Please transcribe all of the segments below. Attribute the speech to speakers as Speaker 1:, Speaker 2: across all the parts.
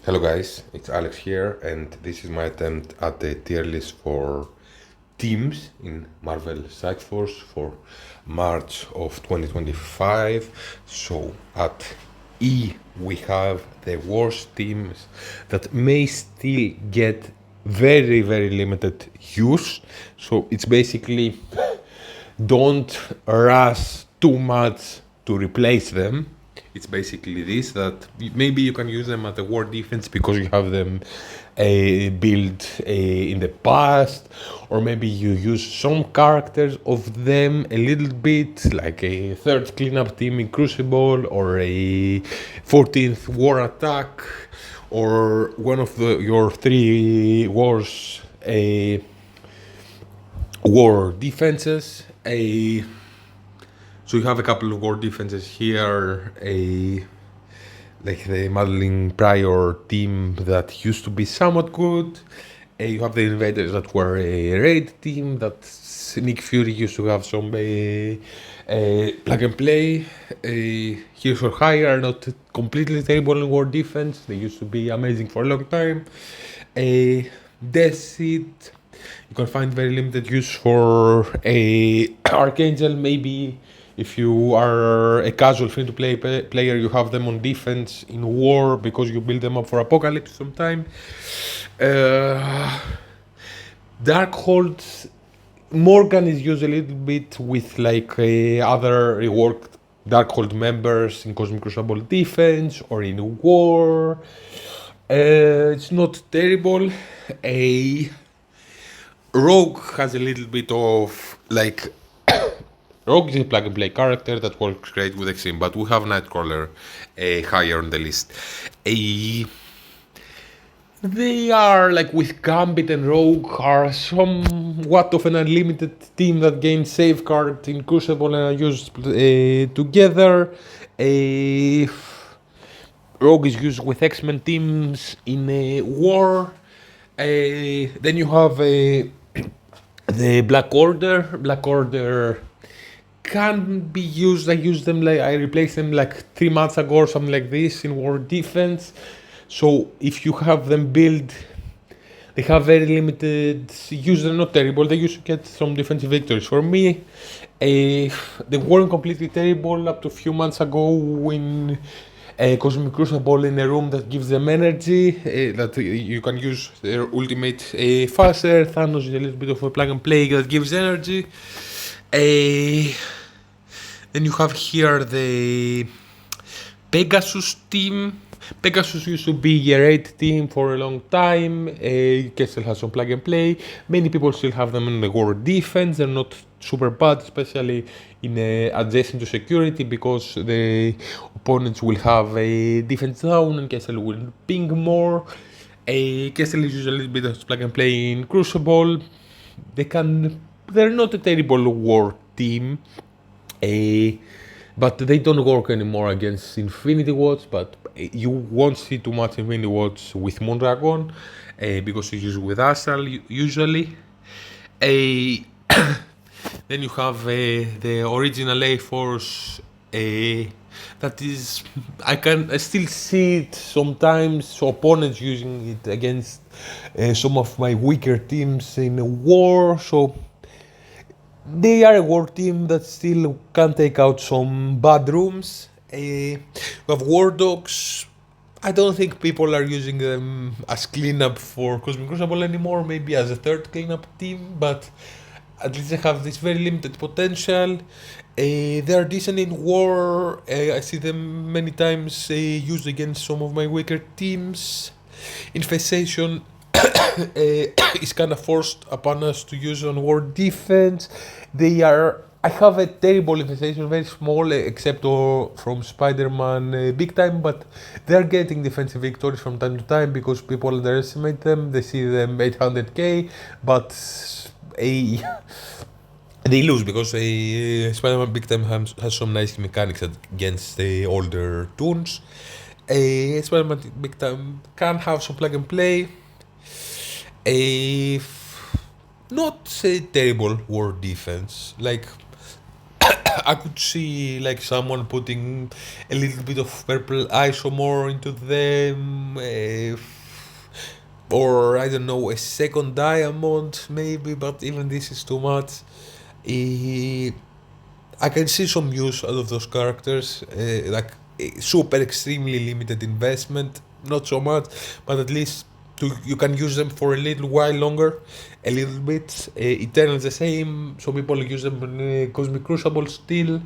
Speaker 1: Hello guys, it's Alex here, and this is my attempt at the tier list for teams in Marvel Strike Force for March of 2025. So at E we have the worst teams that may still get very limited use. So it's basically don't rush too much to replace them. It's basically this, that maybe you can use them at the war defense because you have them built in the past, or maybe you use some characters of them a little bit, like a third cleanup team in Crucible, or a 14th war attack, or one of your three wars war defenses. So you have a couple of war defenses here, like the Madeline Pryor team that used to be somewhat good. You have the Invaders that were a raid team that Nick Fury used to have some plug and play. Heroes for Hire are not completely terrible in war defense. They used to be amazing for a long time. Death Seed, you can find very limited use for a Archangel. Maybe if you are a casual free-to-play player, you have them on defense in war because you build them up for Apocalypse sometime. Darkhold, Morgan is used a little bit with like other reworked Darkhold members in Cosmic Crucible defense or in war. It's not terrible. A Rogue has a little bit of like Rogue is a plug and play character that works great with Extreme, but we have Nightcrawler higher on the list. They are like with Gambit and Rogue are somewhat of an unlimited team that gains safeguard in Crucible and are used together. Rogue is used with X-Men teams in a war. Then you have the Black Order. Black Order can be used. I replaced them like 3 months ago or something like this in war defense. So if you have them build, they have very limited use. They're not terrible. They used to get some defensive victories. For me, they weren't completely terrible up to a few months ago when Cosmic Crucible in a room that gives them energy, that you can use their ultimate faster. Thanos is a little bit of a plug and play that gives energy. Then you have here the Pegasus team. Pegasus used to be a raid team for a long time. Kessel has some plug and play. Many people still have them in the war defense. They're not super bad, especially in adjacent to security, because the opponents will have a defense zone and Kessel will ping more. Kessel is usually a little bit of plug and play in Crucible. They're not a terrible war team. But they don't work anymore against Infinity Watch, but you won't see too much Infinity Watch with Mondragon, because it's used with Astral usually. Then you have the original A-Force, that is, I still see it sometimes, opponents using it against some of my weaker teams in a war, so they are a war team that still can take out some bad rooms. We have War Dogs. I don't think people are using them as cleanup for Cosmic Crucible anymore, maybe as a third cleanup team, but at least they have this very limited potential. They are decent in war. I see them many times used against some of my weaker teams. Infestation is kind of forced upon us to use on war defense. I have a terrible infestation, very small, except from Spider-Man Big Time, but they're getting defensive victories from time to time because people underestimate them. They see them 800k, but they lose because Spider-Man Big Time has some nice mechanics against the older toons. Spider-Man Big Time can have some plug and play. Not a terrible war defense. Like I could see like someone putting a little bit of purple isomore into them, or I don't know, a second diamond maybe, but even this is too much. Eh, I can see some use out of those characters, like super extremely limited investment, not so much, but at least you can use them for a little while longer, a little bit. Eternal the same. Some people use them in Cosmic Crucible still,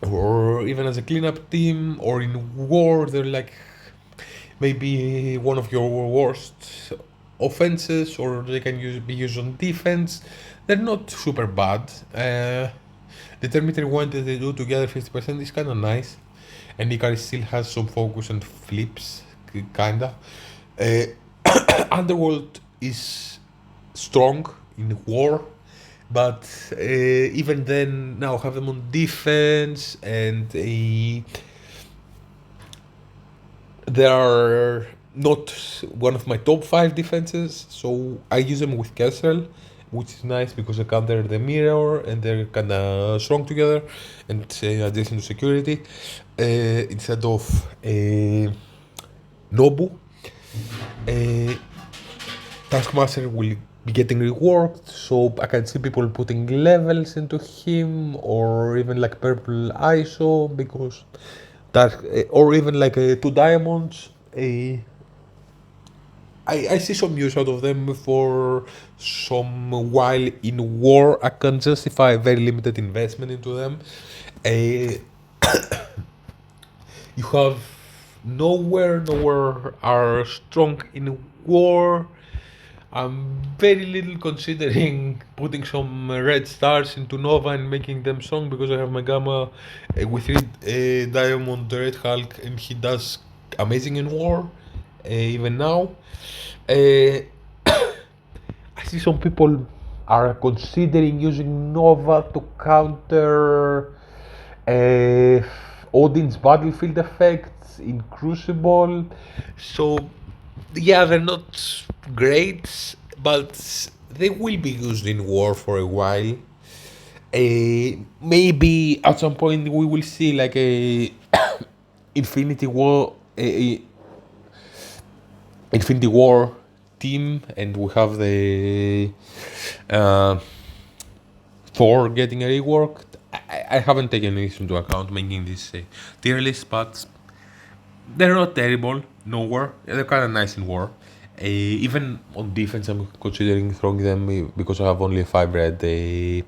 Speaker 1: or even as a cleanup team, or in war. They're like maybe one of your worst offenses, or they can be used on defense. They're not super bad. The Terminator 1 that they do together 50% is kind of nice. And Ikari still has some focus and flips, kinda. Uh, Underworld is strong in war, but even then, now have them on defense, and they are not one of my top 5 defenses, so I use them with Kessel, which is nice because I counter the mirror and they're kinda strong together and adjacent to security, instead of Nobu. Uh, Taskmaster will be getting reworked, so I can see people putting levels into him, or even like purple ISO because that, or even like 2 diamonds. I see some use out of them for some while in war. I can justify a very limited investment into them. Uh, you have nowhere are strong in war. I'm very little considering putting some red stars into Nova and making them strong because I have my Gamma with 3 Diamond Red Hulk and he does amazing in war, even now. Uh, I see some people are considering using Nova to counter Odin's battlefield effects in Crucible. So, yeah, they're not great, but they will be used in war for a while. Maybe at some point we will see like a Infinity War, Infinity War team, and we have the uh, Thor getting a rework. I haven't taken this into account making this tier list, but they're not terrible. Nowhere. They're kind of nice in war. Even on defense, I'm considering throwing them because I have only 5 red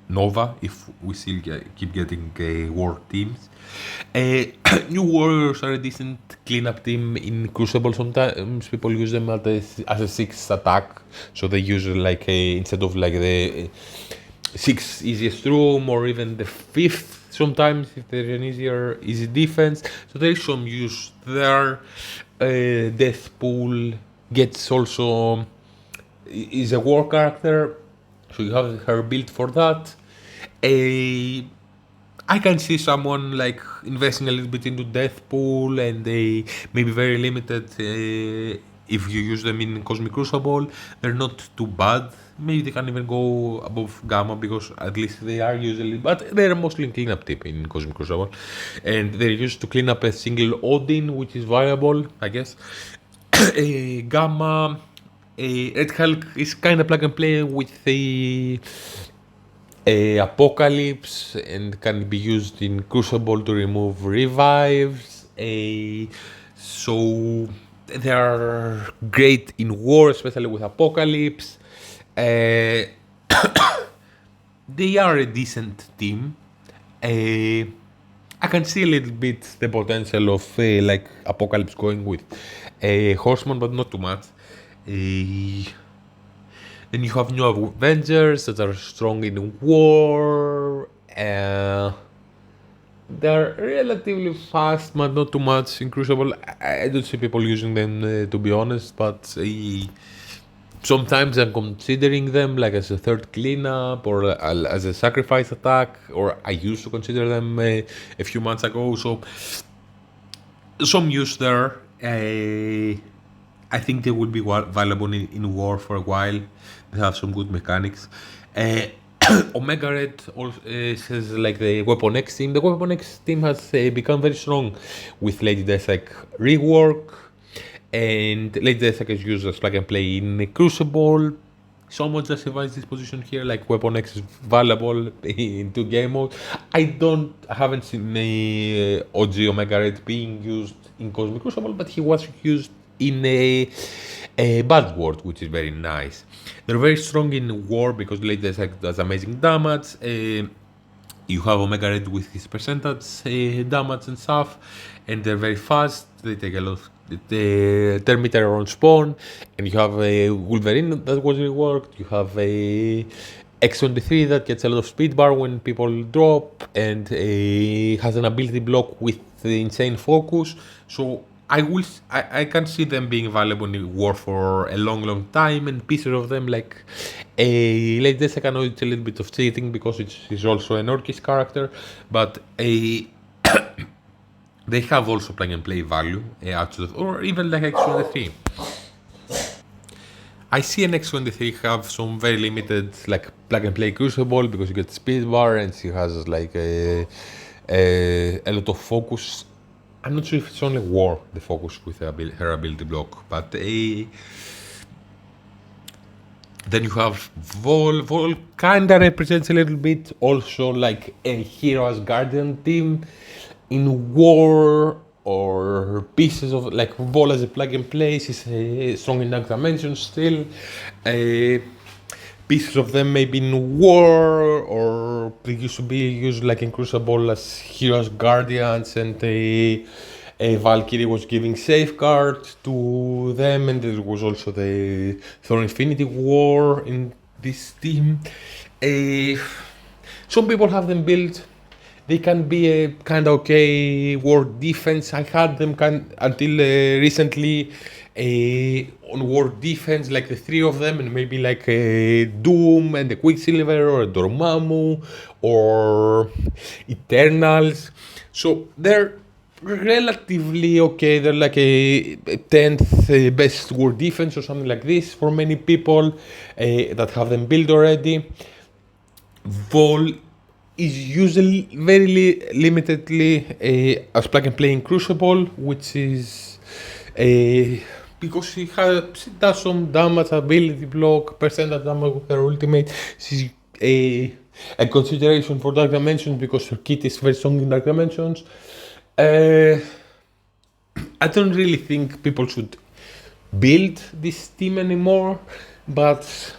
Speaker 1: Nova. If we still keep getting war teams, New Warriors are a decent cleanup team in Crucible. Sometimes people use them as a 6 attack, so they use like instead of like the 6 easiest room or even the 5th. Sometimes if there's an easy defense, so there is some use there. Deathpool gets also is a war character, so you have her built for that. I can see someone like investing a little bit into Deathpool and they maybe very limited. If you use them in Cosmic Crucible, they're not too bad. Maybe they can even go above Gamma because at least they are usually, but they're mostly in cleanup tip in Cosmic Crucible, and they're used to clean up a single Odin, which is viable, I guess. Gamma, Red Hulk is kind of plug and play with the Apocalypse and can be used in Crucible to remove revives. So they are great in war, especially with Apocalypse. Uh, they are a decent team. I can see a little bit the potential of like Apocalypse going with Horseman, but not too much. Then you have new Avengers that are strong in war. They're relatively fast, but not too much in Crucible. I don't see people using them, to be honest, but sometimes I'm considering them like as a third cleanup or as a sacrifice attack, or I used to consider them a few months ago. So some use there. I think they will be valuable in war for a while. They have some good mechanics. Omega Red also, says like the Weapon X team. The Weapon X team has become very strong with Lady Deathstrike rework, and Lady Deathstrike is used as plug and play in Crucible. Someone justifies this position here, like Weapon X is valuable into game mode. I haven't seen a OG Omega Red being used in Cosmic Crucible, but he was used in a Bad Ward, which is very nice. They're very strong in war because Lady Deathstrike does amazing damage. You have Omega Red with his percentage damage and stuff, and they're very fast. They take a lot of the Terminator on spawn, and you have a Wolverine that was reworked. You have a X23 that gets a lot of speed bar when people drop, and has an ability block with the insane focus. So I can see them being valuable in war for a long time, and pieces of them like a Lady Deathstrike. I know it's a little bit of cheating because she's also an Orcish character, but they have also plug and play value or even like X23. I see an X23 have some very limited like plug and play Crucible because you get speed bar and she has like a lot of focus. I'm not sure if it's only war the focus with her ability block, but then you have Vol. Vol kinda represents a little bit also like a Heroes Guardian team in war, or pieces of like Vol as a plug and play. She's strong in Dark Dimension still. Pieces of them maybe in war, or they used to be used like in Crucible as Heroes Guardians, and a Valkyrie was giving safeguard to them, and there was also the Thor Infinity War in this team. Some people have them built. They can be a kind of okay war defense. I had them until recently on war defense, like the three of them, and maybe like a Doom and a Quicksilver or a Dormammu or Eternals. So they're relatively okay. They're like a 10th best war defense or something like this for many people that have them built already. Vol is usually very limitedly as plug and play in Crucible, which is because she does some damage, ability block, percentage damage with her ultimate. She's a consideration for Dark Dimensions because her kit is very strong in Dark Dimensions. I don't really think people should build this team anymore, but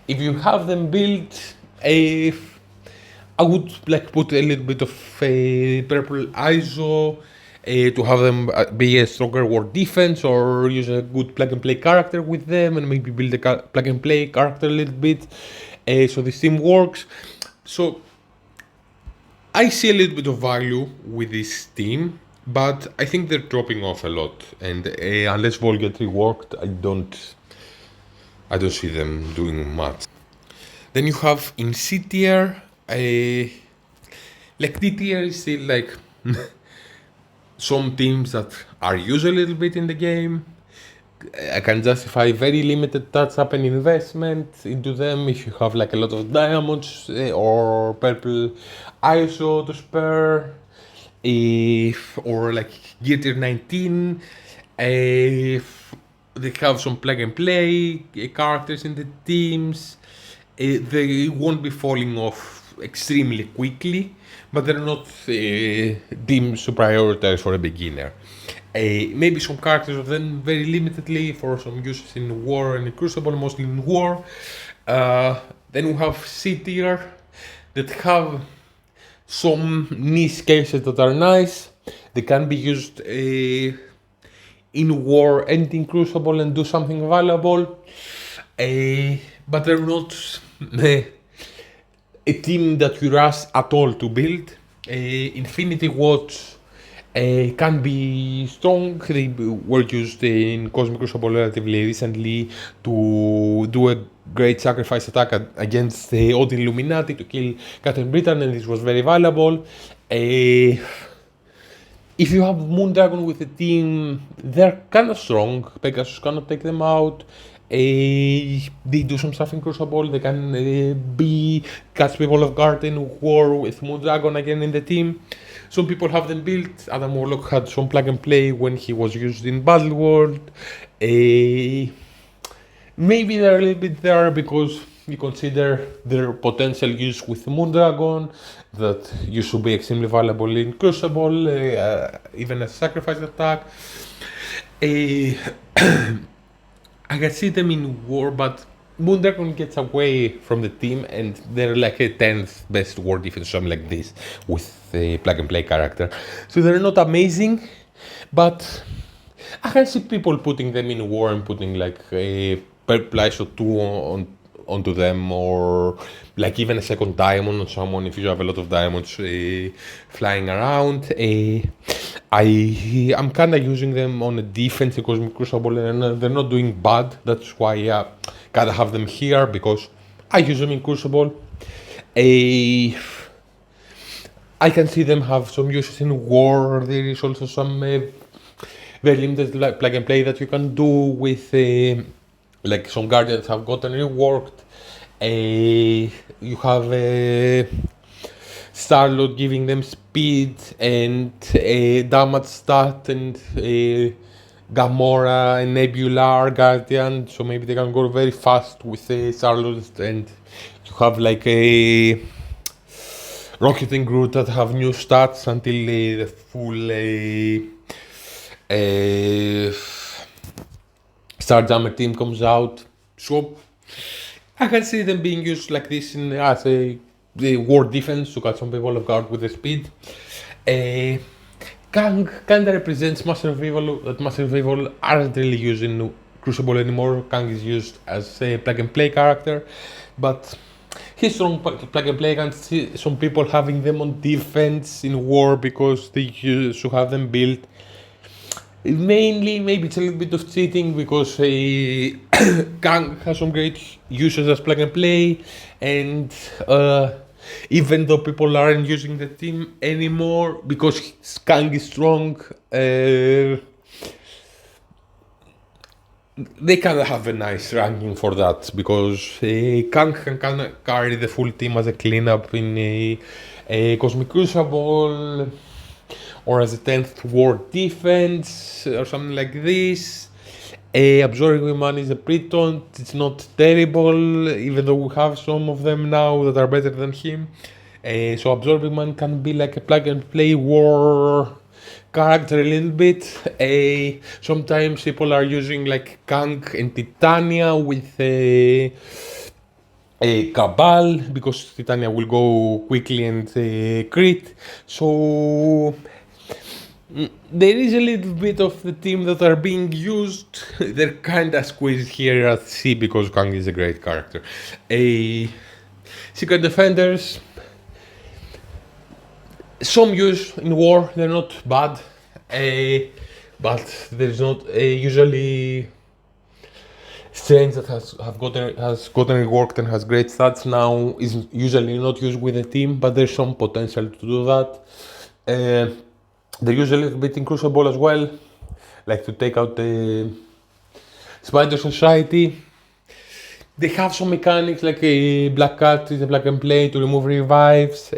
Speaker 1: if you have them built, I would like put a little bit of purple ISO to have them be a stronger war defense, or use a good plug and play character with them, and maybe build a plug and play character a little bit so this team works. So I see a little bit of value with this team, but I think they're dropping off a lot, and unless Vol get reworked, I don't see them doing much. Then you have in C tier, like D tier is still like some teams that are used a little bit in the game. I can justify very limited touch-up and investment into them if you have like a lot of diamonds or purple ISO to spare, or like Gear Tier 19. They have some plug and play characters in the teams. They won't be falling off extremely quickly, but they're not teams to prioritize for a beginner. Maybe some characters of them very limitedly for some uses in war and in Crucible, mostly in war. Then we have C tier that have some niche cases that are nice. They can be used in war and in Crucible and do something valuable, but they're not a team that you rush at all to build. Infinity Watch can be strong. They were used in Cosmic Crucible relatively recently to do a great sacrifice attack against the Odin Illuminati to kill Captain Britain, and this was very valuable. If you have Moondragon with the team, they're kind of strong. Pegasus cannot take them out. They do some stuff in Crucible. They can be catch people off guard in war with Moondragon again in the team. Some people have them built. Adam Warlock had some plug and play when he was used in Battle World. Maybe they're a little bit there because you consider their potential use with Moondragon, that you should be extremely valuable in Crucible, even as sacrifice attack. I can see them in war, but Moondragon gets away from the team and they're like a 10th best war defense, something like this, with a plug and play character. So they're not amazing, but I can see people putting them in war and putting like a Purplice or two onto them, or like even a second diamond on someone if you have a lot of diamonds flying around. I'm kind of using them on a defense in Cosmic Crucible and they're not doing bad. That's why I gotta have them here because I use them in Crucible. I can see them have some uses in war. There is also some very limited plug and play that you can do with like some Guardians have gotten reworked. You have Star-Lord giving them speed and damage stat, and Gamora and Nebula are Guardian, so maybe they can go very fast with Star-Lord, and you have like a Rocket and Groot that have new stats until the full Starjammer team comes out. So I can see them being used like this as a war defense to catch some people off guard with the speed. Kang kinda represents Master of Evil, that Master of Evil aren't really used in Crucible anymore. Kang is used as a plug and play character, but he's strong plug and play. I can see some people having them on defense in war because they used to have them built. Mainly, maybe it's a little bit of cheating because Kang has some great uses as plug and play, and even though people aren't using the team anymore because Kang is strong, they kind of have a nice ranking for that because Kang can kind of carry the full team as a cleanup in a Cosmic Crucible, or as a 10th war defense, or something like this. Absorbing Man is a Breton, it's not terrible, even though we have some of them now that are better than him. So Absorbing Man can be like a plug and play war character a little bit. Sometimes people are using like Kang and Titania with a Cabal because Titania will go quickly and crit. So there is a little bit of the team that are being used. They're kind of squeezed here at C because Kang is a great character. Secret Defenders, some use in war, they're not bad, but there's not usually Strange that has gotten reworked and has great stats now is usually not used with the team, but there's some potential to do that. They use a little bit in Crucible as well, like to take out the Spider Society. They have some mechanics like a Black Cat is a plug and play to remove revives.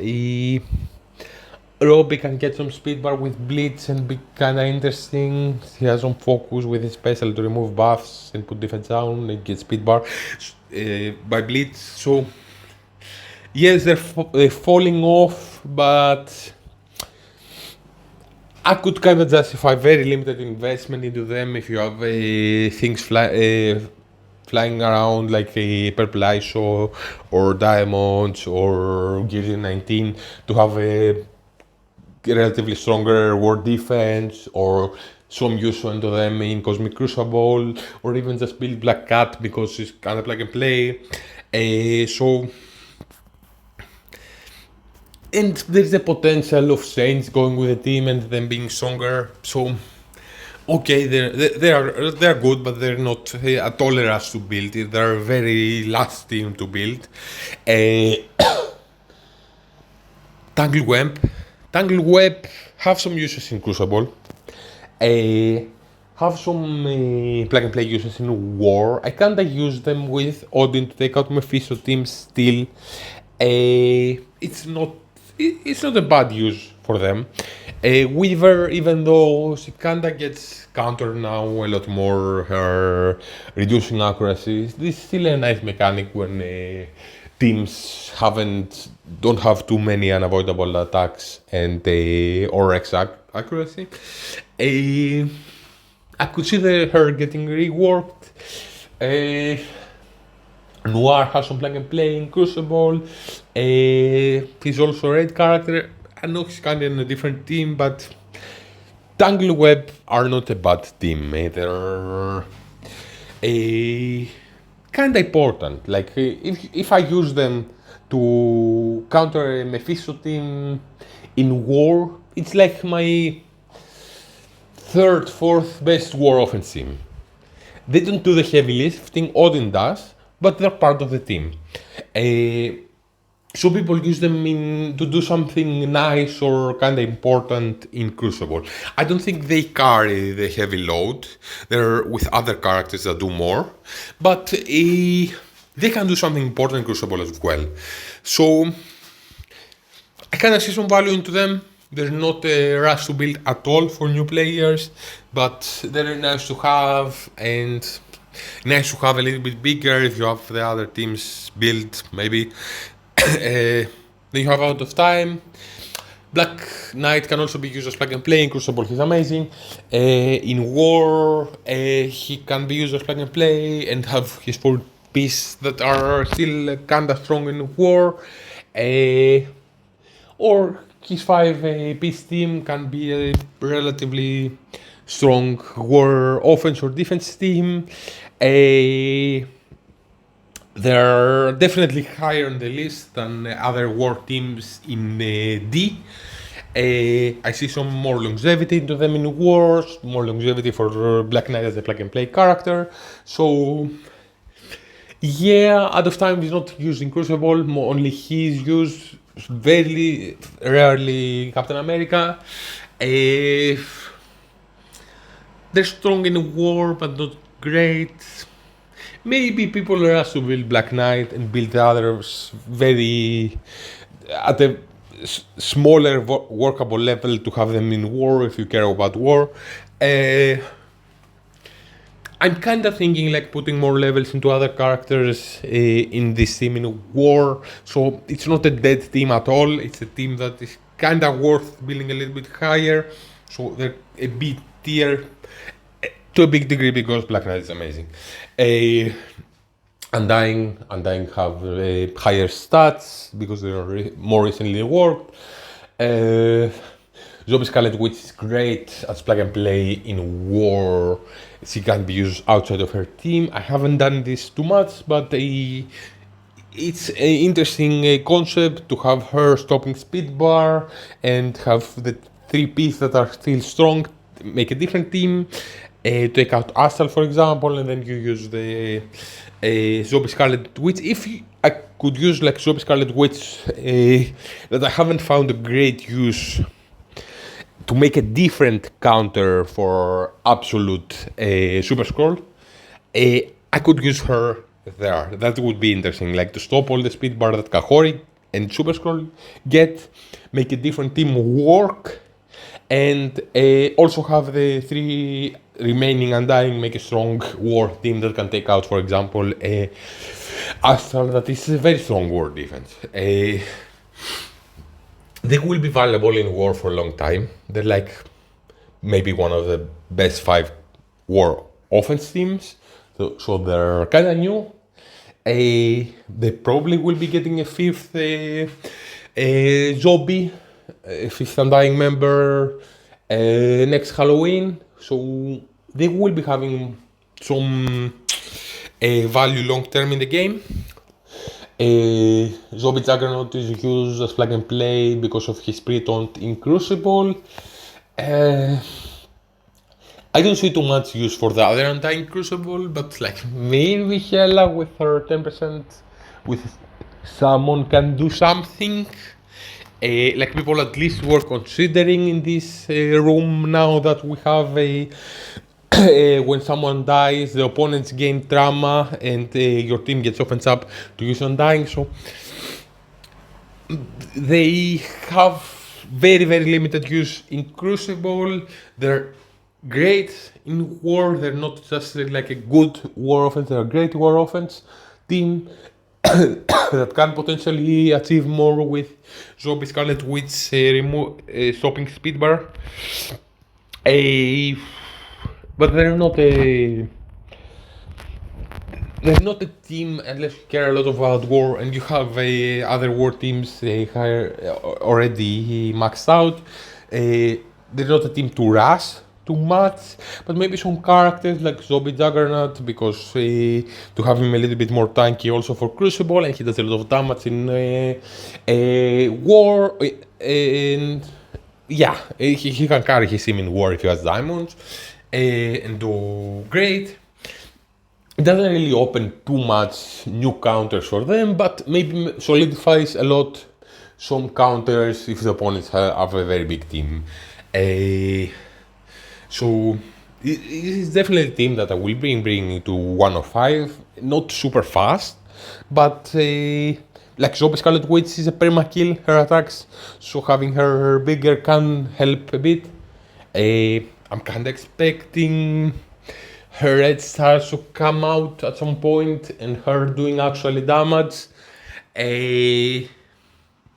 Speaker 1: Robbie can get some speed bar with Blitz and be kinda interesting. He has some focus with his special to remove buffs and put defense down and get speed bar by Blitz. So yes, they're falling off, but I could kinda justify very limited investment into them if you have things flying around like a Purple ISO or Diamonds or Gears 19 to have a relatively stronger war defense or some use into them in Cosmic Crucible, or even just build Black Cat because it's kind of plug and play. And there's the potential of Saints going with the team and them being stronger. So okay, they're good, but they're not at all a rush to build. They're a very last team to build. Tangleweb have some uses in Crucible. have some plug and play uses in War. I kinda use them with Odin to take out Mephisto teams still. It's not it's not a bad use for them. Weaver, even though she kinda gets countered now a lot more, her reducing accuracy, this is still a nice mechanic when teams don't have too many unavoidable attacks and or X accuracy. I could see her getting reworked. Noir has some plug and play in Crucible. He's also a red character. I know he's kind of in a different team, but Tangle Web are not a bad team. They're kind of important. Like if I use them to counter a Mephisto team in War, it's like my third, fourth best War offense team. They don't do the heavy lifting, Odin does, but they're part of the team. So people use them to do something nice or kind of important in Crucible. I don't think they carry the heavy load. They're with other characters that do more, but they can do something important in Crucible as well. So I kind of see some value into them. There's not a rush to build at all for new players, but they're nice to have, and nice to have a little bit bigger if you have the other teams built, maybe. Then you have Out of Time. Black Knight can also be used as plug and play in Crucible, he's amazing. In War, he can be used as plug and play and have his 4 pieces that are still kinda strong in War. Or his 5 piece team can be a relatively strong War offense or defense team. They're definitely higher on the list than other War teams in D. I see some more longevity into them in Wars, more longevity for Black Knight as a plug and play character. So yeah, Out of Time is not used in Crucible, only he's used, very rarely Captain America. They're strong in War, but not great. Maybe people are asked to build Black Knight and build the others very at a smaller workable level to have them in War if you care about War. I'm kind of thinking like putting more levels into other characters in this team in War, so it's not a dead team at all. It's a team that is kind of worth building a little bit higher, so they're a B tier to a big degree because Black Knight is amazing. Undying have higher stats because they are more recently worked. Zombie Scarlet Witch is great as plug and play in War. She can be used outside of her team. I haven't done this too much, but it's an interesting concept to have her stopping speed bar and have the 3 pieces that are still strong make a different team. Take out Astral, for example, and then you use the Zombie Scarlet Witch. If I could use like Zombie Scarlet Witch that I haven't found a great use to make a different counter for Absolute Super Scroll, I could use her there. That would be interesting, like to stop all the speed bar that Kahori and Super Scroll get, make a different team work, and also have the 3 remaining Undying make a strong War team that can take out, for example, Astral that is a very strong War defense. They will be valuable in War for a long time. They're like maybe one of the best 5 War offense teams, so they're kind of new. They probably will be getting a 5th zombie, a 5th Undying member next Halloween, so they will be having some value long term in the game. Zombie Juggernaut is used as plug and play because of his pre-taunt in Crucible. I don't see too much use for the other Undying Crucible, but like maybe Hela with her 10% with someone can do something. Like people at least were considering in this room now that we have a when someone dies, the opponents gain trauma, and your team gets offense up to use on dying. So they have very very limited use in Crucible. They're great in war. They're not just like a good war offense. They're a great war offense team that can potentially achieve more with Zombie Scarlet Witch stopping speed bar. A but they're not a team unless you care a lot about war and you have other war teams already maxed out. They're not a team to rush too much, but maybe some characters like Zombie Juggernaut because to have him a little bit more tanky also for Crucible, and he does a lot of damage in war. And yeah, he can carry his team in war if he has diamonds and do great. It doesn't really open too much new counters for them, but maybe solidifies a lot some counters if the opponents have a very big team. So it is definitely a team that I will bring to 105. Not super fast, but like Zombie Scarlet Witch is a perma-kill her attacks, so having her bigger can help a bit. I'm kind of expecting her red stars to come out at some point and her doing actually damage.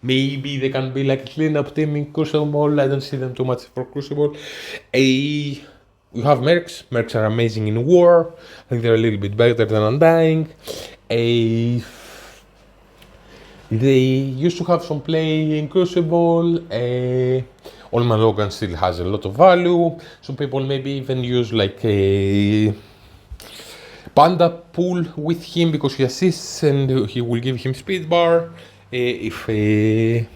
Speaker 1: Maybe they can be like a cleanup team in Crucible. I don't see them too much for Crucible. You have Mercs. Mercs are amazing in war. I think they're a little bit better than Undying. They used to have some play in Crucible. Olman Logan still has a lot of value. Some people maybe even use like a Panda pool with him because he assists and he will give him speed bar. If you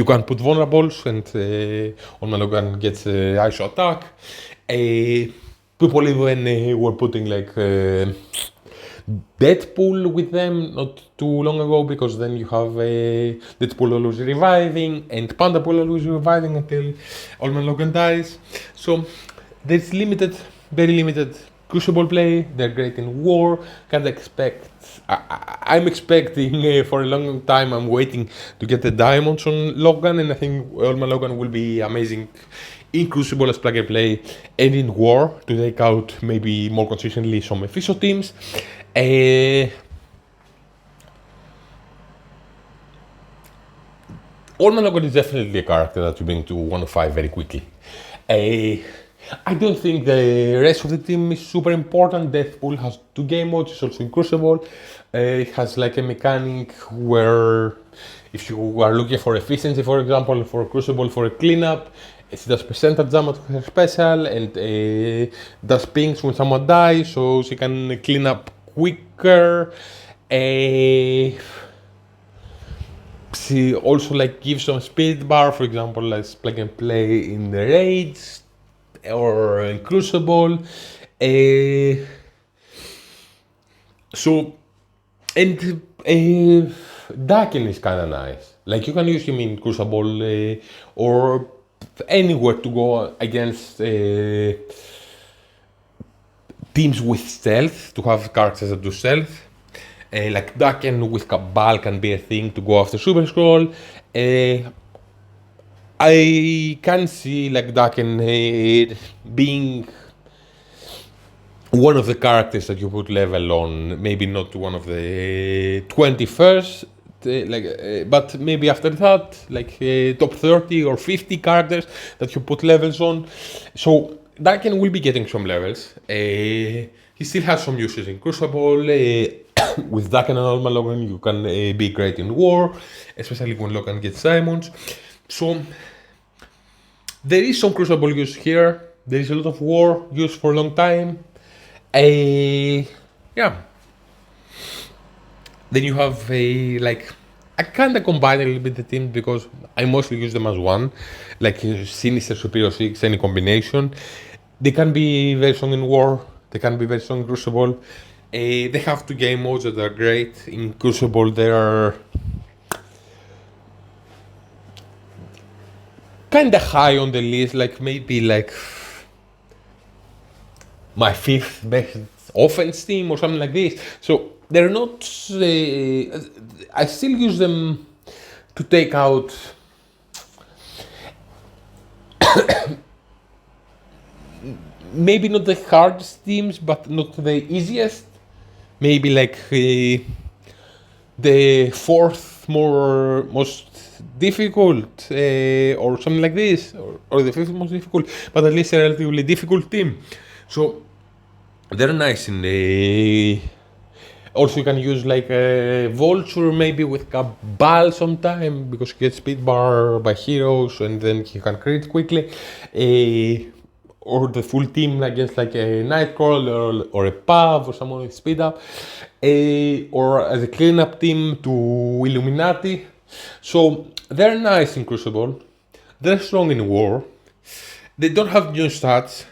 Speaker 1: can put vulnerables and Olman Logan gets ISO attack. People even were putting like Deadpool with them not too long ago because then you have Deadpool always reviving and Panda Pool always reviving until Olman Logan dies. So there's very limited Crucible play. They're great in war. Can't expect. I'm expecting for a long time. I'm waiting to get the diamonds on Logan, and I think Olman Logan will be amazing in Crucible as plug and play and in war to take out maybe more consistently some official teams. Olman Logan is definitely a character that you bring to 105 very quickly. I don't think the rest of the team is super important. Deathpool has 2 game modes, it's also in Crucible. It has like a mechanic where if you are looking for efficiency, for example, for Crucible for a cleanup, it does percentage damage with her special and does pings when someone dies, so she can clean up quicker. She also like gives some speed bar, for example, as plug and play in the raids or in Crucible. So and Daken is kind of nice. Like you can use him in Crucible or anywhere to go against teams with stealth, to have characters that do stealth. Like Daken with Cabal can be a thing to go after Super Scroll. I can see like Daken being one of the characters that you put level on, maybe not one of the 21st, but maybe after that, like top 30 or 50 characters that you put levels on. So Daken will be getting some levels. He still has some uses in Crucible. With Daken and Olman Logan, you can be great in war, especially when Logan gets diamonds. So there is some Crucible use here. There is a lot of war use for a long time. Yeah. Then you have like I kinda combine a little bit the team because I mostly use them as one, like Sinister, Superior 6, any combination. They can be very strong in war. They can be very strong in Crucible. They have 2 game modes that are great. In Crucible, they are kinda high on the list, like maybe like my fifth best offense team or something like this. So they're not. I still use them to take out maybe not the hardest teams, but not the easiest. Maybe like the fourth most difficult or something like this, or the fifth most difficult, but at least a relatively difficult team. So they're nice in the. Also, you can use like a vulture maybe with Cabal sometime because he gets speed bar by heroes and then he can crit quickly. Or the full team against like a Nightcrawler or a Pav or someone with speed up. Or as a cleanup team to Illuminati. So they're nice in Crucible. They're strong in War. They don't have new stats,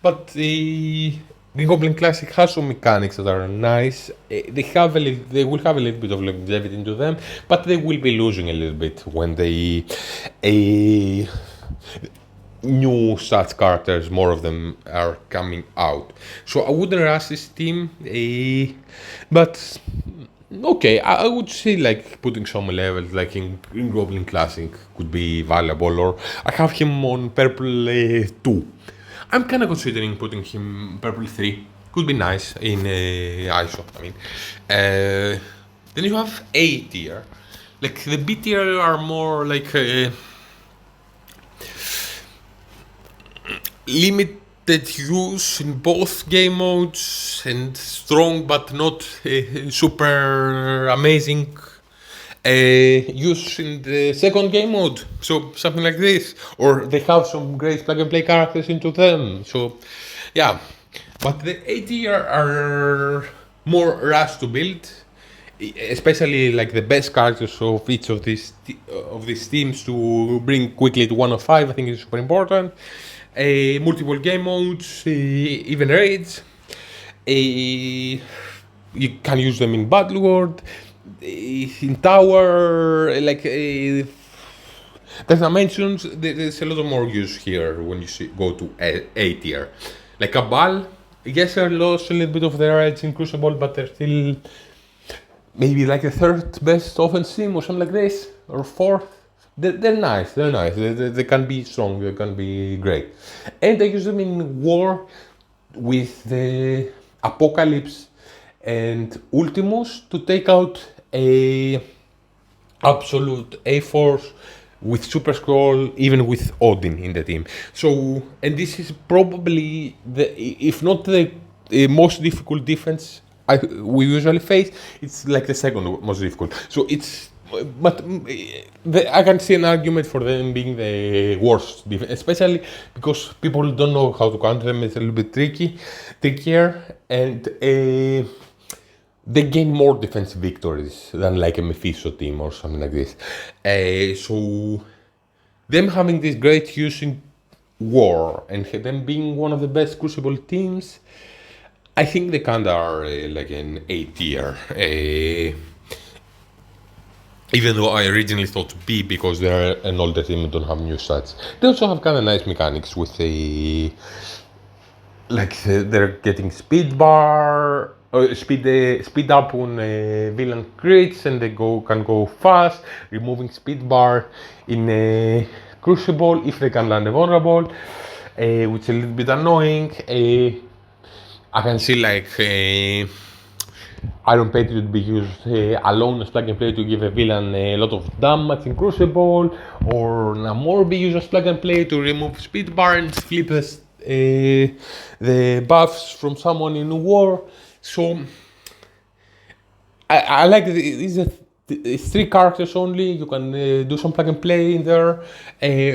Speaker 1: but the Green Goblin Classic has some mechanics that are nice. They will have a little bit of longevity into them, but they will be losing a little bit when they new such characters, more of them are coming out. So I wouldn't rush this team, but okay, I would say like putting some levels like in Green Goblin Classic could be valuable, or I have him on purple 2. I'm kind of considering putting him purple 3. Could be nice in ISO. I mean, then you have A tier. Like the B tier are more like limited use in both game modes and strong but not super amazing use in the second game mode. So something like this, or they have some great plug and play characters into them. So yeah, but the AT are more rush to build, especially like the best characters of each of these teams to bring quickly to 105. I think is super important. Multiple game modes, even raids. You can use them in Battle World, in Tower, like the dimensions. There's a lot of more use here when you go to A tier. Like Cabal, yes, they lost a little bit of their edge in Crucible, but they're still maybe like the third best offense team or something like this, or fourth. They're nice. They're nice. They can be strong. They can be great. And I use them in War with the Apocalypse and Ultimus to take out a absolute A Force with Super Scroll, even with Odin in the team. So, and this is probably if not the most difficult defense we usually face, it's like the second most difficult. So it's, but I can see an argument for them being the worst, especially because people don't know how to counter them. It's a little bit trickier, and they gain more defensive victories than like a Mephisto team or something like this. So them having this great use in War and them being one of the best Crucible teams, I think they kinda are like an A tier. Even though I originally thought B because they're an older team and don't have new stats. They also have kind of nice mechanics with they're getting speed bar, speed up when villain crits, and they can go fast, removing speed bar in Crucible if they can land a vulnerable, which is a little bit annoying. I can see like Iron Patriot be used alone as plug and play to give a villain a lot of damage in Crucible, or Namor be used as plug and play to remove speed bar and flip the buffs from someone in War. So I like these it's 3 characters only. You can do some plug and play in there,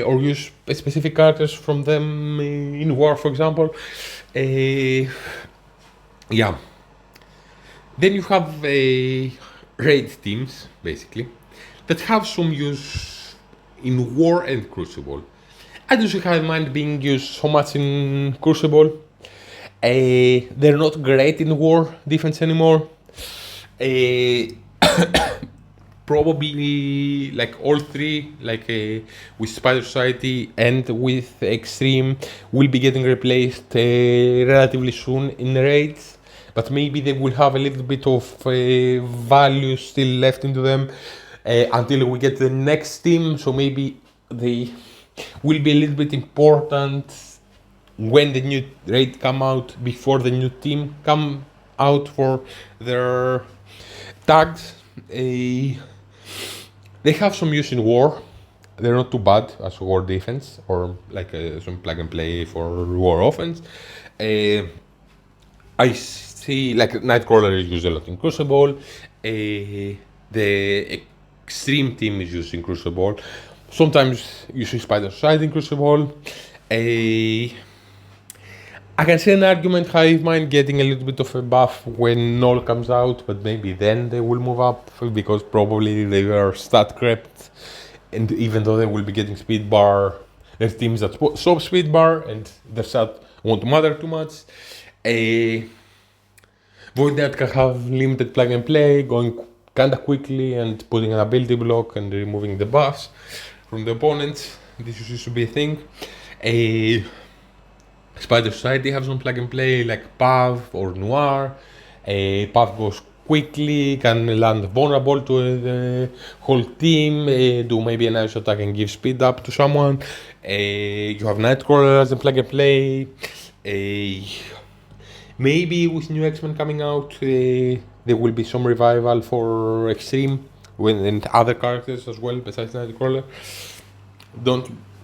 Speaker 1: or use specific characters from them in War, for example. Yeah. Then you have raid teams, basically, that have some use in War and Crucible. I don't have in mind being used so much in Crucible. They're not great in War defense anymore. probably like all three, like with Spider Society and with Extreme, will be getting replaced relatively soon in raids. But maybe they will have a little bit of value still left into them until we get the next team. So maybe they will be a little bit important when the new raid come out, before the new team come out for their tags. They have some use in war. They're not too bad as war defense or like some plug and play for war offense. I see like Nightcrawler is used a lot in Crucible. The Extreme team is used in Crucible. Sometimes you see Spider Society in Crucible. I can see an argument Hive Mind getting a little bit of a buff when Null comes out, but maybe then they will move up because probably they were stat crept, and even though they will be getting speed bar, there's teams that stop speed bar and their stat won't matter too much. Void Knight can have limited plug and play, going kinda quickly and putting an ability block and removing the buffs from the opponents. This used to be a thing. Spider Society have some plug and play like Pav or Noir. Pav goes quickly, can land vulnerable to the whole team, do maybe an ice attack and give speed up to someone. You have Nightcrawler as a plug and play. Maybe with new X-Men coming out, there will be some revival for Extreme and other characters as well besides Nightcrawler.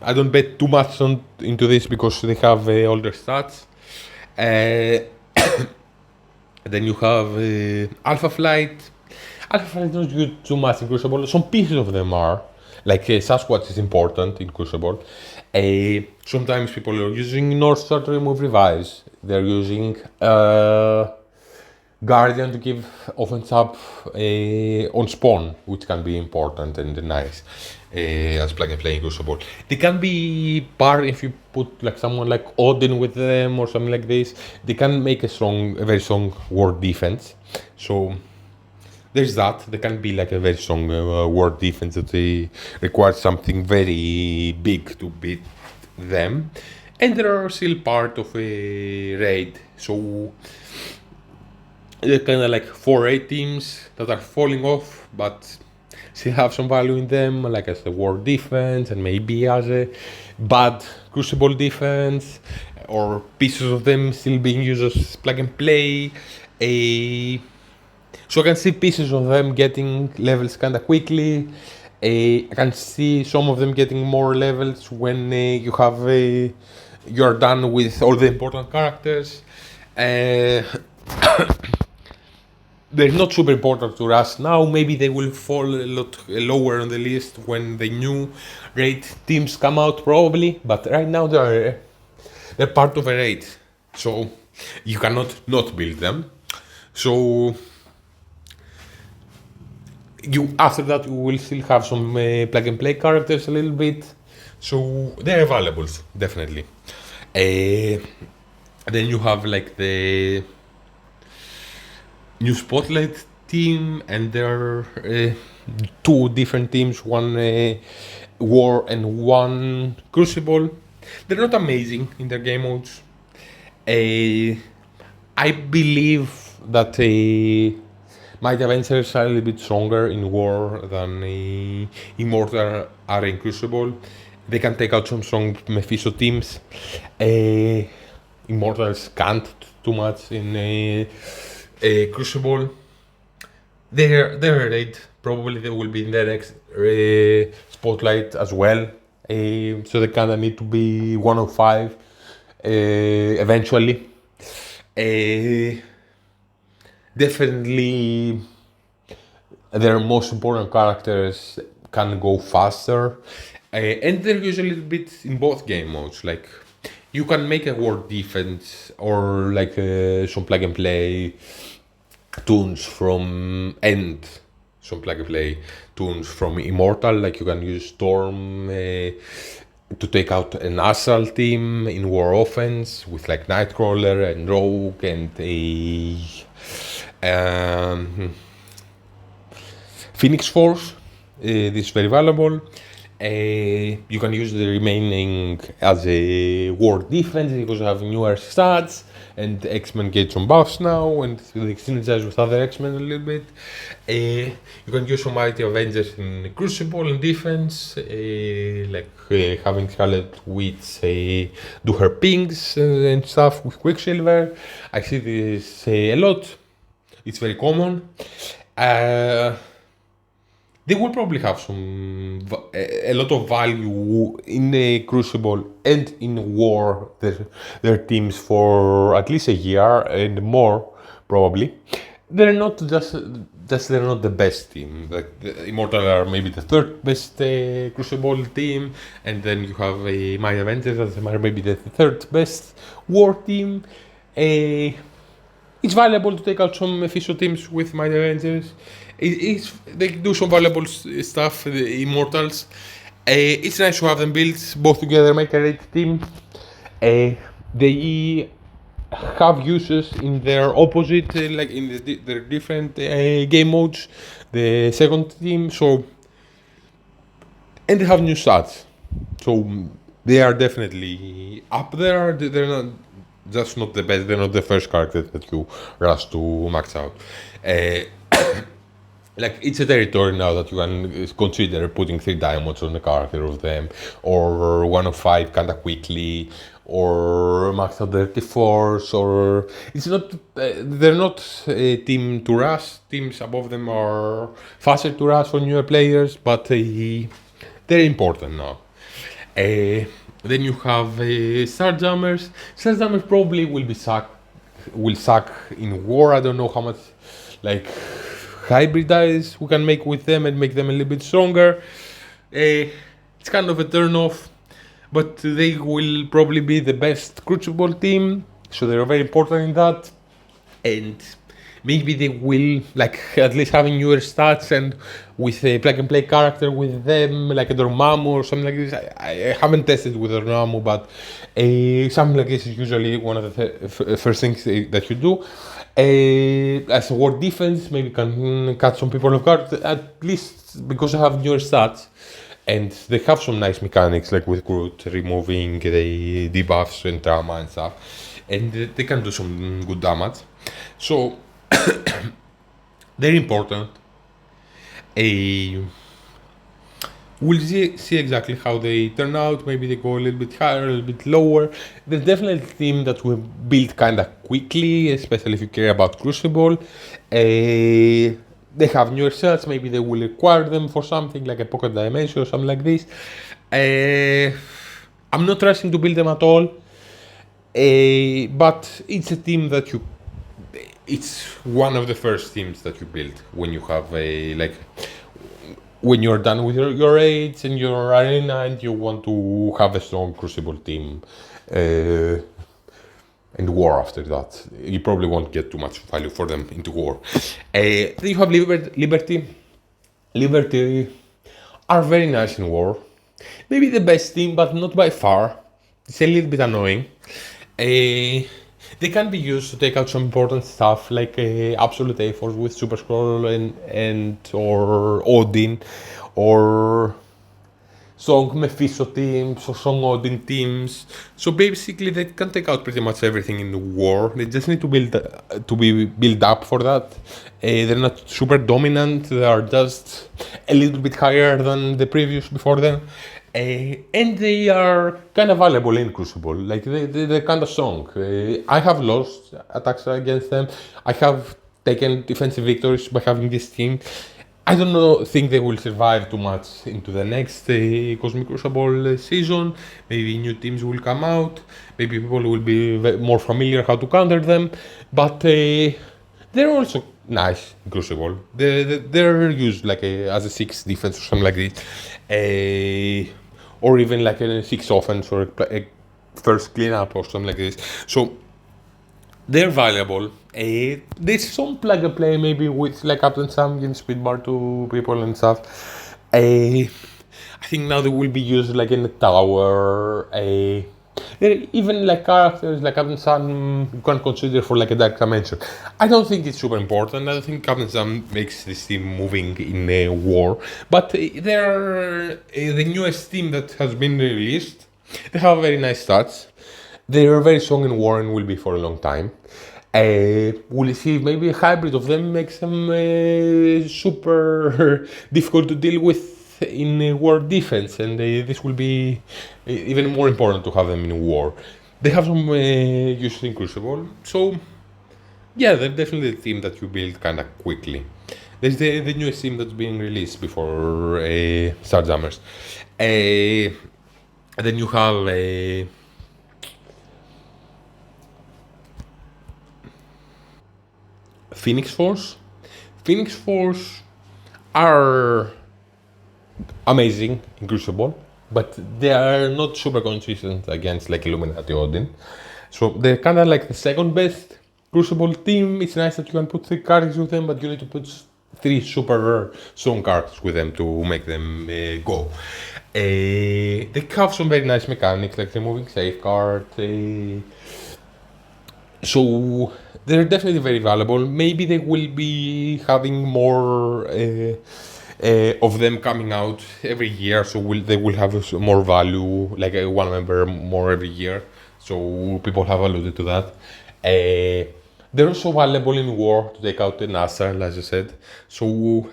Speaker 1: I don't bet too much into this because they have older stats. Then you have Alpha Flight. Alpha Flight is not used too much in Crucible. Some pieces of them are. Like Sasquatch is important in Crucible. Sometimes people are using North Star to remove revives. They're using Guardian to give offense up on spawn, which can be important and nice as plug and play in Crucible. They can be part if you put like someone like Odin with them or something like this. They can make a very strong ward defense. So there's that. They can be like a very strong ward defense that they require something very big to beat them. And they are still part of a raid. So they're kind of like 4A teams that are falling off, but still have some value in them, like as a war defense and maybe as a bad Crucible defense, or pieces of them still being used as plug and play. So I can see pieces of them getting levels kind of quickly. I can see some of them getting more levels when you're done with all the important characters. They're not super important to us now. Maybe they will fall a lot lower on the list when the new raid teams come out, probably. But right now they're part of a raid, so you cannot not build them. So after that you will still have some plug and play characters a little bit. So they're available definitely. Then you have like the new Spotlight team, and there are two different teams, one War and one Crucible. They're not amazing in their game modes. I believe that Mighty Avengers are a little bit stronger in War than Immortal are in Crucible. They can take out some strong Mephisto teams. Immortals can't too much in Crucible. They're raid. Probably they will be in the next Spotlight as well. So they kind of need to be 105 eventually. Definitely their most important characters can go faster. And they're usually a little bit in both game modes. Like you can make a ward defense or like some plug and play tunes from some plug and play tunes from Immortal. Like you can use Storm to take out an Astral team in War offense with like Nightcrawler and Rogue and Phoenix Force. This is very valuable. You can use the remaining as a war defense because you have newer stats and X-Men get some buffs now and they synergize with other X-Men a little bit. You can use some Mighty Avengers in Crucible in defense, having Scarlet Witch do her pings and stuff with Quicksilver. I see this a lot. It's very common. They will probably have a lot of value in a Crucible and in War, their teams for at least a year and more, probably. They're not they're not the best team. Like the Immortal are maybe the third best Crucible team, and then you have My Avengers that are maybe the third best War team. It's valuable to take out some official teams with My Avengers. They do some valuable stuff, the Immortals. It's nice to have them built both together, make a great team. They have uses in their opposite, like in their different game modes. The second team, and they have new stats, so they are definitely up there. They're not just not the best. They're not the first character that you rush to max out. Like it's a territory now that you can consider putting 3 diamonds on a character of them, or 1 of 5 kinda quickly, or max out 34s, or it's not. They're not a team to rush. Teams above them are faster to rush for newer players, but they're important now. Then you have Starjammers. Starjammers probably will suck in War. I don't know how much like hybridize we can make with them and make them a little bit stronger. It's kind of a turn off, but they will probably be the best Crucible team, so they're very important in that. And maybe they will, like, at least having newer stats and with a plug and play character with them, like a Dormammu or something like this. I haven't tested with Dormammu, but something like this is usually one of the first things that you do. As a war defense, maybe can cut some people off guard, at least because I have newer stats. And they have some nice mechanics, like with Groot removing the debuffs and trauma and stuff. And they can do some good damage. So, they're important. We'll see exactly how they turn out. Maybe they go a little bit higher, a little bit lower. There's definitely a team that will build kind of quickly, especially if you care about Crucible. They have newer sets. Maybe they will acquire them for something like a Pocket Dimension or something like this. I'm not rushing to build them at all. But it's a team that it's one of the first teams that you build when you have when you're done with your raids and your arena and you want to have a strong Crucible team and War after that. You probably won't get too much value for them into War. Then you have Liberty. Liberty are very nice in War. Maybe the best team, but not by far. It's a little bit annoying. They can be used to take out some important stuff like Absolute A-Force with Super Scroll and or Odin, or Song Mephisto teams or Song Odin teams. So basically, they can take out pretty much everything in the War. They just need to be built up for that. They're not super dominant. They are just a little bit higher than the previous before them. And they are kind of valuable in Crucible, like they're kind of strong. I have lost attacks against them. I have taken defensive victories by having this team. I don't think they will survive too much into the next Cosmic Crucible season. Maybe new teams will come out. Maybe people will be more familiar how to counter them. But they're also nice in Crucible. They're used like as a 6 defense or something like this. Or even like a 6 offense or a first cleanup or something like this. So they're valuable. There's some plug and play maybe with like Captain Sam giving speed bar to people and stuff. I think now they will be used like in a tower. Even like characters like Captain Sun, you can consider for like a dark dimension. I don't think it's super important. I don't think Captain Sun makes this team moving in a war. But they're the newest team that has been released. They have very nice stats. They are very strong in war and will be for a long time. We'll see if maybe a hybrid of them makes them super difficult to deal with in war defense, and this will be even more important to have them in war. They have some use in Crucible, so yeah, they're definitely the team that you build kind of quickly. There's the newest team that's being released before Starjammers. Then you have Phoenix Force. Phoenix Force are amazing in Crucible, but they are not super consistent against like Illuminati Odin. So they're kind of like the second best Crucible team. It's nice that you can put 3 characters with them, but you need to put 3 super strong characters with them to make them go. They have some very nice mechanics like removing safeguard. So they're definitely very valuable. Maybe they will be having more of them coming out every year, so they will have more value, like a one member more every year. So people have alluded to that. They're also valuable in war to take out the NASA, as I said. So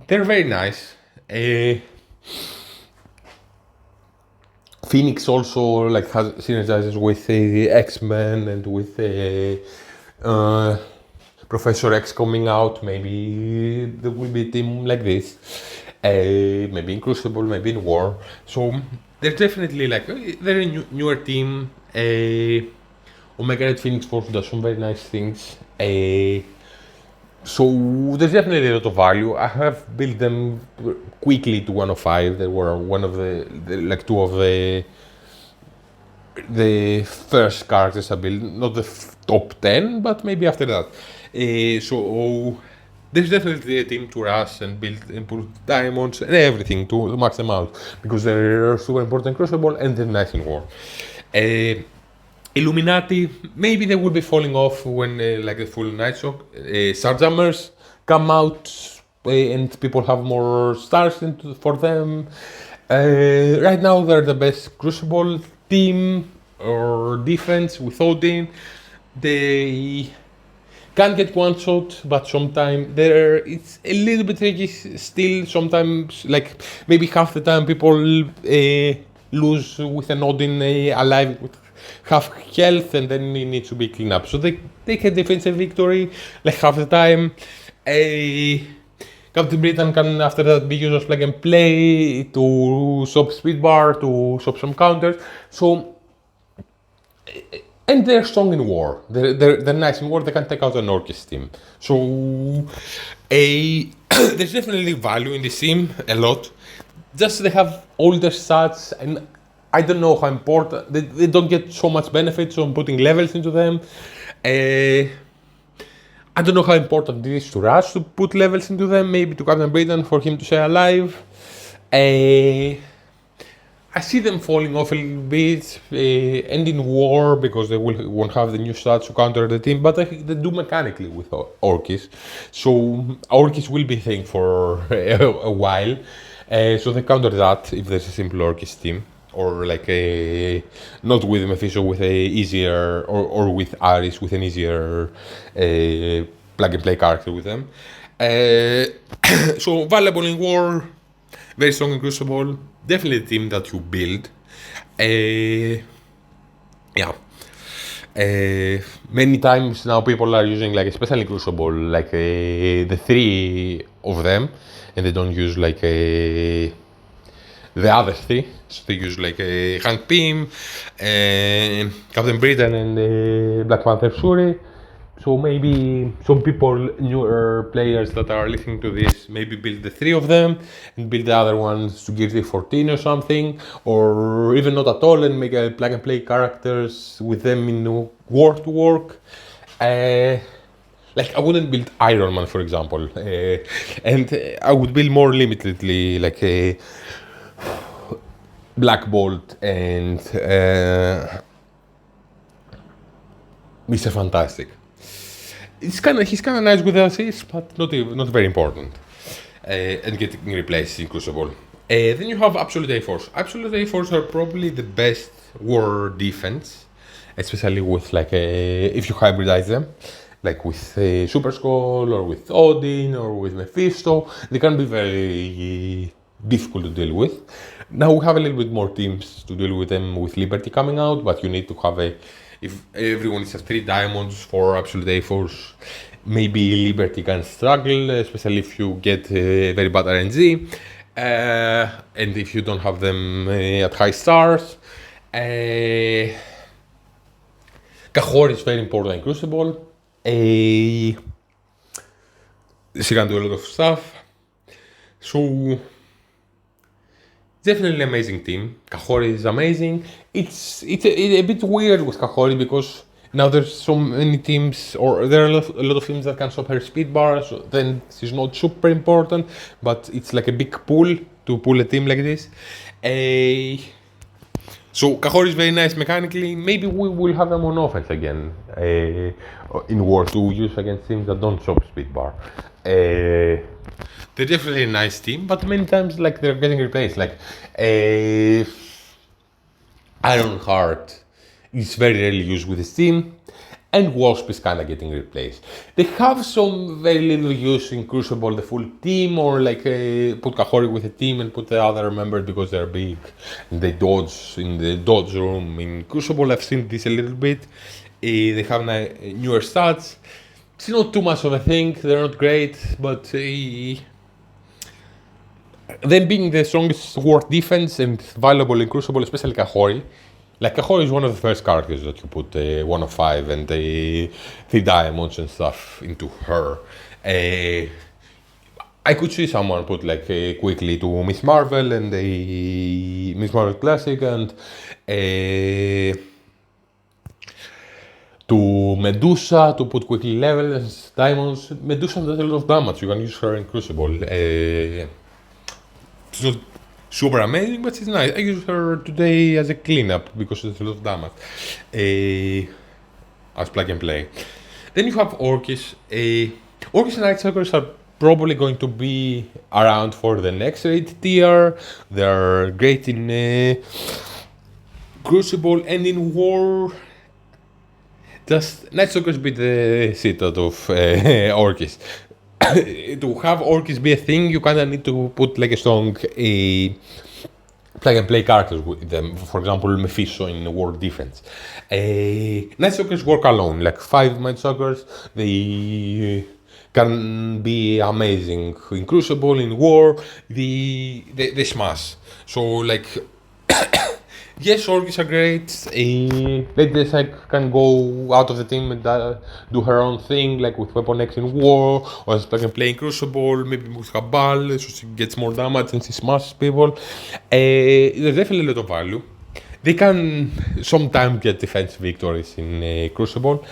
Speaker 1: they're very nice. Phoenix also like has synergizes with the X-Men and with Professor X coming out. Maybe there will be a team like this. Maybe in Crucible, maybe in War. So they're definitely like they're a newer team. Omega Red Phoenix Force does some very nice things. So there's definitely a lot of value. I have built them quickly to 105. They were one of like two of the first characters I built, not the top 10, but maybe after that. So there's definitely a team to rush and build and put diamonds and everything to max them out, because they're super important Crucible and they're nice in war. Illuminati, maybe they will be falling off when like the full Night Shock. Starjammers come out and people have more stars for them. Right now they're the best Crucible team or defense with Odin. They can get one shot, but sometimes it's a little bit tricky still. Sometimes, like maybe half the time, people lose with an Odin alive with half health, and then it needs to be cleaned up. So they take a defensive victory like half the time. Captain Britain can after that be used as plug and play to stop speed bar, to stop some counters. So and they're strong in war. They're nice in war. They can take out an Orcus team. So there's definitely value in this team, a lot. Just they have older stats, and I don't know how important. They don't get so much benefits from putting levels into them. I don't know how important it is to Rush to put levels into them. Maybe to Captain Britain for him to stay alive. I see them falling off a little bit, and in war because they won't have the new stats to counter the team, but I think they do mechanically with Orcus. So Orcus will be a thing for a while. So they counter that if there's a simple Orcus team, or like a not with Mephisto, with a easier, or with Ares with an easier plug and play character with them. So valuable in war, very strong in Crucible. Definitely a team that you build. Yeah. Many times now people are using, like, especially Crucible, like the 3 of them, and they don't use like the other 3. So they use like Hank Pym, Captain Britain, and Black Panther Shuri. So maybe some people, newer players that are listening to this, maybe build the 3 of them and build the other ones to give the 14 or something, or even not at all and make a plug and play characters with them in war to work. Like I wouldn't build Iron Man, for example, and I would build more limitedly, like Black Bolt and Mr. Fantastic. He's kind of nice with the assists, but not very important. And getting replaced in Crucible. Then you have Absolute A-Force. Absolute A-Force are probably the best war defense, especially with if you hybridize them, like with Super Skull or with Odin or with Mephisto. They can be very difficult to deal with. Now we have a little bit more teams to deal with them with Liberty coming out, but you need to have if everyone is at 3 diamonds for Absolute A-Force, maybe Liberty can struggle, especially if you get very bad RNG, and if you don't have them at high stars. Kahor is very important in Crucible. She can do a lot of stuff. So definitely amazing team. Kahori is amazing. It's a bit weird with Kahori because now there's so many teams, or there are a lot of teams that can stop her speed bar, so then she's not super important, but it's like a big pull to pull a team like this. So Kahori is very nice mechanically. Maybe we will have them on offense again in War to use against teams that don't chop speed bar. They're definitely a nice team, but many times like they're getting replaced. Like Ironheart is very rarely used with this team, and Wasp is kind of getting replaced. They have some very little use in Crucible, the full team, or like put Kahori with a team and put the other members because they're big and they dodge in the dodge room. In Crucible, I've seen this a little bit. They have newer stats. It's not too much of a thing. They're not great, but them being the strongest war defense and valuable in Crucible, especially Kahori. Like Kahori is one of the first characters that you put 1 of 5 and 3 diamonds and stuff into her. I could see someone put like quickly to Miss Marvel and a Miss Marvel Classic and to Medusa to put quickly levels, diamonds. Medusa does a lot of damage. You can use her in Crucible. It's not super amazing, but it's nice. I use her today as a cleanup because it's a lot of damage. As plug and play. Then you have Orkis. Orkis and Night Suckers are probably going to be around for the next raid tier. They're great in Crucible and in War. Just Night Suckers beat the shit out of Orkis. To have Orkis be a thing, you kinda need to put like a strong plug and play characters with them. For example, Mephisto in War Defense. Night Suckers work alone, like 5 Night Suckers. They can be amazing in Crucible, in War. They smash. So like. Yes, Orkis are great. Lady Deathstrike can go out of the team and do her own thing, like with Weapon X in War, or as plug and play in Crucible, maybe with Cabal, so she gets more damage and she smashes people. There's definitely a lot of value. They can sometimes get defense victories in Crucible.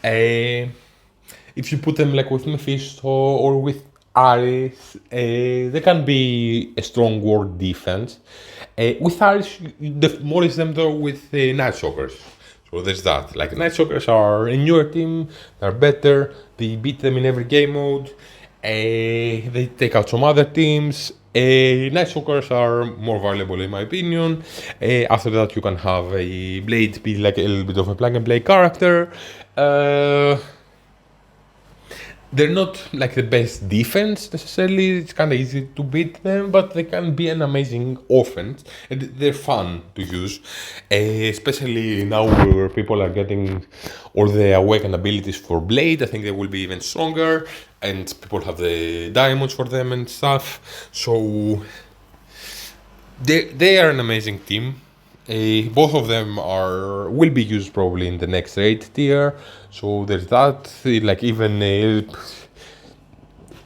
Speaker 1: If you put them like with Mephisto or with Ares, they can be a strong war defense. With Ares, you demolish them though with Night Suckers. So there's that. Like Night Suckers are a newer team, they're better, they beat them in every game mode. They take out some other teams. Night Suckers are more valuable in my opinion. After that you can have a Blade be like a little bit of a plug and play character. They're not like the best defense necessarily. It's kind of easy to beat them, but they can be an amazing offense, and they're fun to use, especially now where people are getting all the awakened abilities for Blade. I think they will be even stronger, and people have the diamonds for them and stuff. So they are an amazing team. Both of them will be used probably in the next raid tier, so there's that. Like even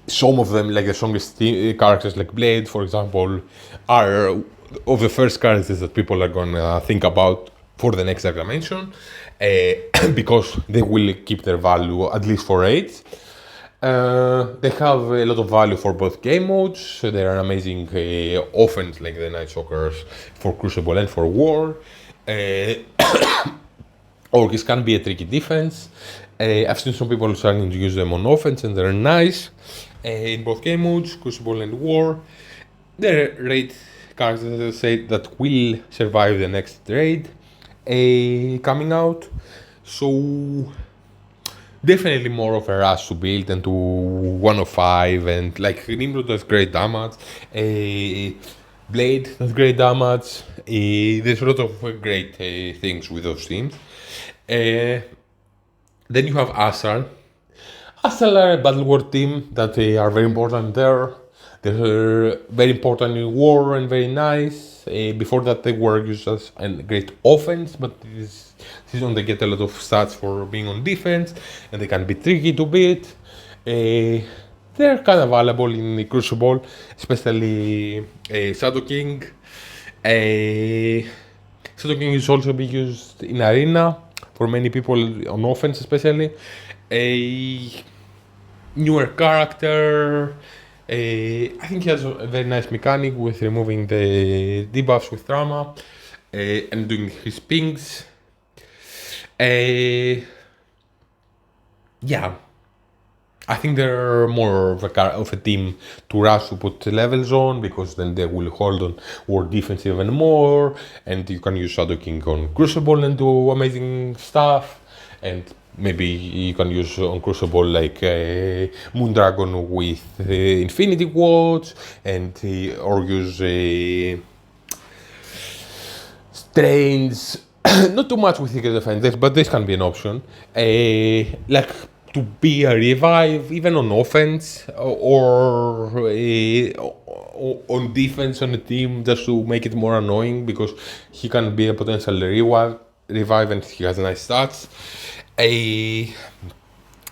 Speaker 1: some of them, like the strongest characters, like Blade, for example, are of the first characters that people are gonna think about for the next dimension, because they will keep their value at least for raids. They have a lot of value for both game modes. They're an amazing offense, like the Night Stalkers for Crucible and for War. Uh, Orcs can be a tricky defense. I've seen some people starting to use them on offense, and they're nice in both game modes, Crucible and War. They're raid characters, as I say, that will survive the next raid coming out. So definitely more of a rush to build and to 105, and like Nimrod does great damage. Blade does great damage. There's a lot of great things with those teams. Uh, then you have Asar. Asar are a battle war team that are very important there. They're very important in war and very nice. Before that, they were used as a great offense, but this season they get a lot of stats for being on defense, and they can be tricky to beat. They're kind of valuable in the Crucible, especially Shadow King. Shadow King is also being used in Arena for many people on offense, especially. A newer character. I think he has a very nice mechanic with removing the debuffs with trauma and doing his pings. Yeah, I think they're more of a team to rush to put levels on, because then they will hold on war defense even more, and you can use Shadow King on Crucible and do amazing stuff, and maybe you can use on Crucible like Moondragon with Infinity Watch, and or use Strange. Not too much with Secret Defenders, but this can be an option. Like to be a revive, even on offense or on defense on a team, just to make it more annoying, because he can be a potential revive and he has nice stats. And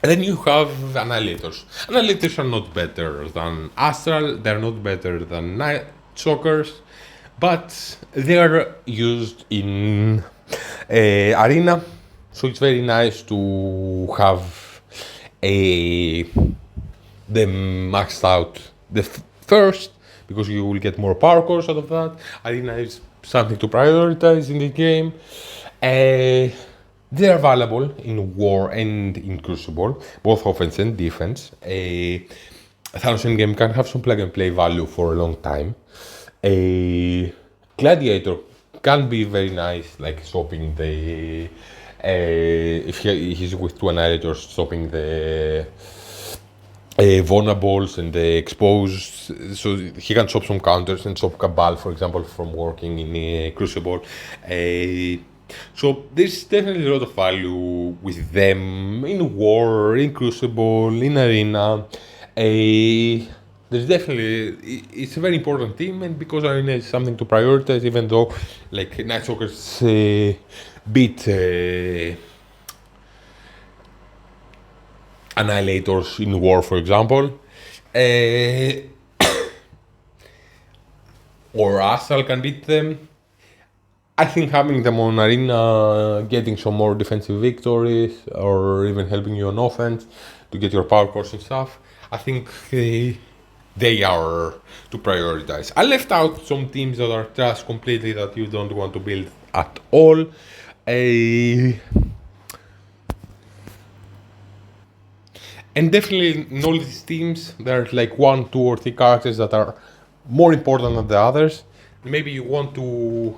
Speaker 1: then you have Annihilators. Annihilators are not better than Astral, they're not better than Night Stalkers, but they are used in Arena, so it's very nice to have them maxed out the first, because you will get more power cores out of that. Arena is something to prioritize in the game. They are available in War and in Crucible, both offense and defense. Thanos Endgame can have some plug and play value for a long time. A Gladiator can be very nice, like stopping the if he's with two Annihilators, stopping the vulnerables and the exposed, so he can stop some counters and stop Cabal, for example, from working in Crucible. So there's definitely a lot of value with them in War, in Crucible, in Arena. There's definitely, it's a very important team, and because Arena is something to prioritize, even though like Night Stalkers beat Annihilators in War, for example, or Astral can beat them. I think having them on Arena, getting some more defensive victories, or even helping you on offense to get your power cores and stuff, I think they are to prioritize. I left out some teams that are trash completely, that you don't want to build at all. And definitely in all these teams, there's like 1, 2, or 3 characters that are more important than the others. Maybe you want to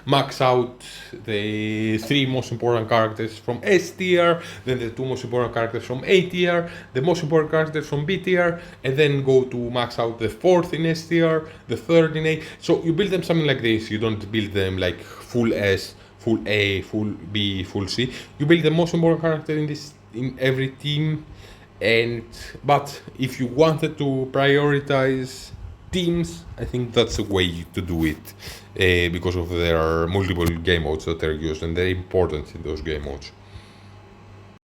Speaker 1: max out the 3 most important characters from S tier, then the 2 most important characters from A tier, the most important characters from B tier, and then go to max out the 4th in S tier, the 3rd in A. So you build them something like this. You don't build them like full S, full A, full B, full C. You build the most important character in every team. But if you wanted to prioritize teams, I think that's a way to do it, because of there are multiple game modes that are used, and they're important in those game modes.